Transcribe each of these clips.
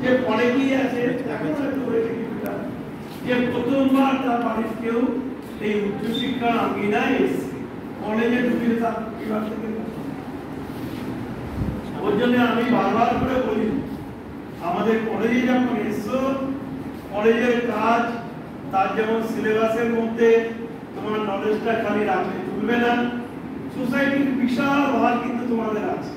যে অনেকেই আছে এখন একটু হয়েছে কিছুটা যে প্রথমবার তার বাড়ির কেউ এই উচ্চশিক্ষার আঙিনায় এসছে, কলেজে ঢুকে তার পরিবার থেকে। ওর জন্য আমি বারবার করে বলি আমাদের কলেজে যখন এসছো কলেজের কাজ তার যেমন সিলেবাসের মধ্যে তোমার নলেজটা খালি রাখলে চলবে না, সোসাইটির বিশাল ভার কিন্তু তোমাদের আছে।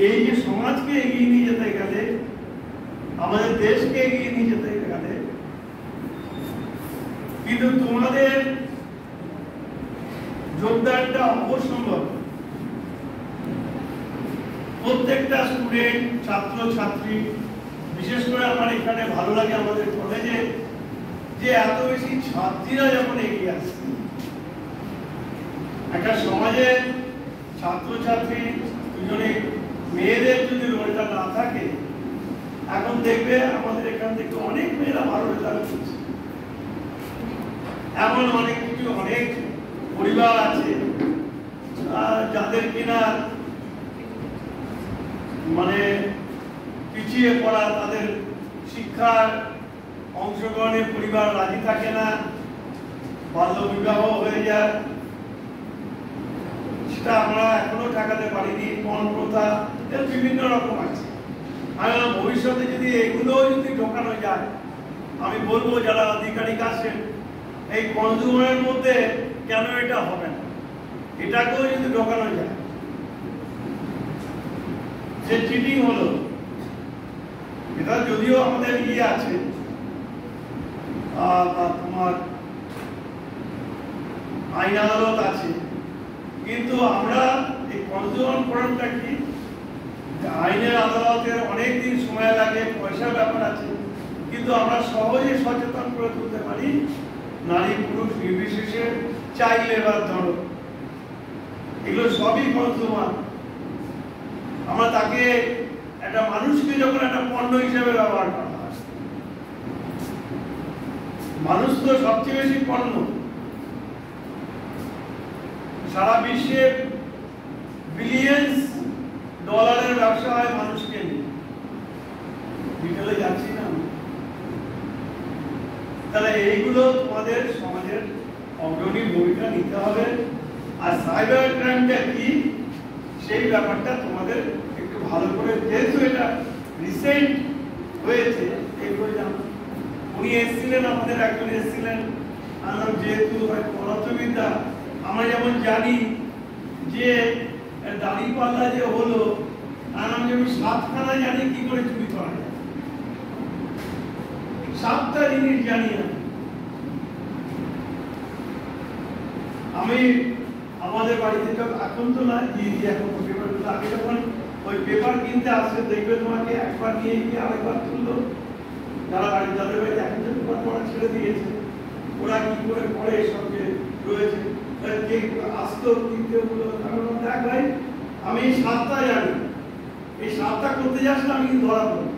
এই যে সমাজকে এগিয়ে নিয়ে যেতে গেলে, আমাদের দেশকে এগিয়ে নিয়ে যেতে গেলে কিন্তু তোমাদের যোগদানটা অবশ্যম্ভাবী। প্রত্যেকটা স্টুডেন্ট, ছাত্র ছাত্রী, বিশেষ করে আমার এখানে ভালো লাগে আমাদের কলেজে যে এত বেশি ছাত্রীরা যখন এগিয়ে আসছে। একটা সমাজে ছাত্র ছাত্রী দুজনে মেয়েদের যদি রোলটা না থাকে, এখন দেখবে আমাদের এখান থেকে অনেক মেয়েরা ভালো রেজাল্ট করছে। এমন অনেক কিছু অনেক পরিবার আছে যাদের কিনা মানে পিছিয়ে পড়া, তাদের শিক্ষার অংশগ্রহণে পরিবার রাজি থাকে না, বাল্য বিবাহ হয়ে যায়, সেটা আমরা এখনো ঠেকাতে পারিনি। পণ প্রথা এর বিভিন্ন রকম আছে। আমি ভবিষ্যতে যদি এগুলো যদি ঢোকানো যায়, আমি বলবো যারা আধিকারিক আছেন এই কনজিউমারের মধ্যে কেন এটা হবে না, এটাকেও যদি ঢোকানো যায়। যে চিটিং হলো এটা যদিও আমাদের ইয়ে আছে তোমার আইন আদালত আছে, কিন্তু আমরা এই কনজিউমার ফোরামটা কি আইনের আদালতের অনেক দিন সময় লাগে, পয়সার ব্যাপার আছে, কিন্তু আমরা সহজে সচেতন করে তুলতে পারি। নারী পুরুষ নির্বিশেষে, চাইলে বা ধরো, এগুলো সবই কনজিউমার। আমরা তাকে একটা মানুষকে যখন একটা পণ্য হিসেবে ব্যবহার করা হয়, মানুষ তো সবচেয়ে বেশি পণ্য। সারা বিশ্বে বিলিয়ন্স ডলারের ব্যবসা হয় মানুষকে নিয়ে। ডিটেলে যাচ্ছি না, তাহলে এইগুলো তোমাদের সমাজের অগ্রণী ভূমিকা নিতে হবে। আর সাইবার ক্রাইমটা কি সেই ব্যাপারটা তোমাদের একটু ভালো করে, যেহেতু এটা রিসেন্ট হয়েছে, এইগুলো জানো। উনি এসেছিলেন, আমাদের একজন এসেছিলেন, আমার যেহেতু পদার্থবিদ্যা আমরা যেমন জানি যে দাঁড়িপাল্লা যে হলো, আর আমি 7খানা জানি কি করে চুরি করা যায়, 7টা জিনিস জানি আমি। আমাদের বাড়িতে তো এখন তো না দিয়ে দিয়ে এখন পেপারগুলো, আগে যখন ওই পেপার কিনতে আসে দেখবে তোমাকে একবার নিয়ে গিয়ে আরেকবার তুললো। যারা বাড়ি যাদের বাড়িতে এখন যে পেপার পড়া ছেড়ে দিয়েছে, ওরা কি করে পড়ে সব যে রয়েছে আসতো কিনতে ওগুলো। দেখ ভাই আমি 7টা জানি, এই 7টা করতে যাস না আমি কিন্তু ধরা পড়ি,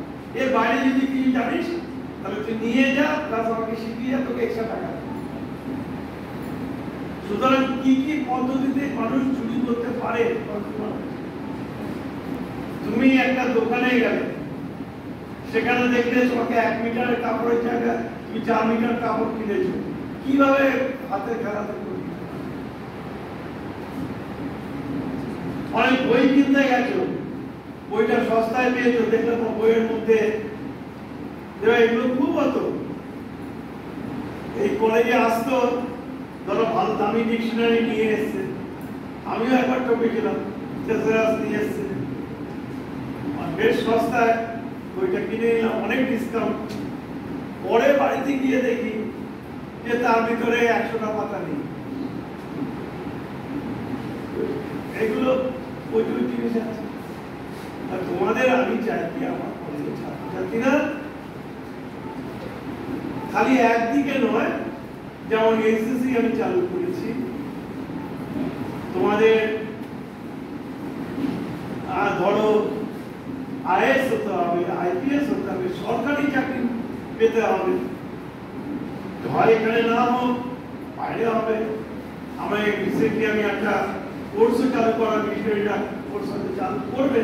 এর বাইরে যদি কিছু জানিস তাহলে তুই নিয়ে যা, প্লাস আমাকে শিখিয়ে যা, তোকে এক্সট্রা টাকা। সুতরাং কি কি পদ্ধতিতে মানুষ চুরি করতে পারে। তুমি একটা দোকানে গেলে, সেখানে দেখলে তোমাকে 1 মিটারের কাপড়ের জায়গায় তুমি 4 মিটার কাপড় কিনেছো, কিভাবে হাতে খেলাতে করবে। অনেক বই কিনতে গেছো, বইটা সস্তায় পেয়েছো, দেখলে বইয়ের মধ্যে এগুলো খুব হতো। এই কলেজে আসতো, ধরো ভালো দামি ডিকশনারি নিয়ে এসছে, আমিও একবার ঠকেছিলাম, থেসারাস নিয়ে এসছে, বেশ সস্তায় বইটা কিনে নিলাম, অনেক ডিসকাউন্ট। পরে বাড়িতে গিয়ে দেখি যে তার ভিতরে 100টা পাতা নেই। এগুলো প্রচুর জিনিস আছে। তোমাদের আমি চাই কি আমার কলেজের ছাত্রছাত্রীরা খালি একদিকে নয়, যেমন এসএসসি আমি চালু করেছি, তোমাদের ধরো আইএস হতে হবে, আইপিএস হতে হবে, সরকারি চাকরি পেতে হবে, হয় এখানে না হোক বাইরে হবে। আমরা রিসেন্টলি আমি একটা কোর্স চালু করার বিষয়টা কোর্স চালু করবে,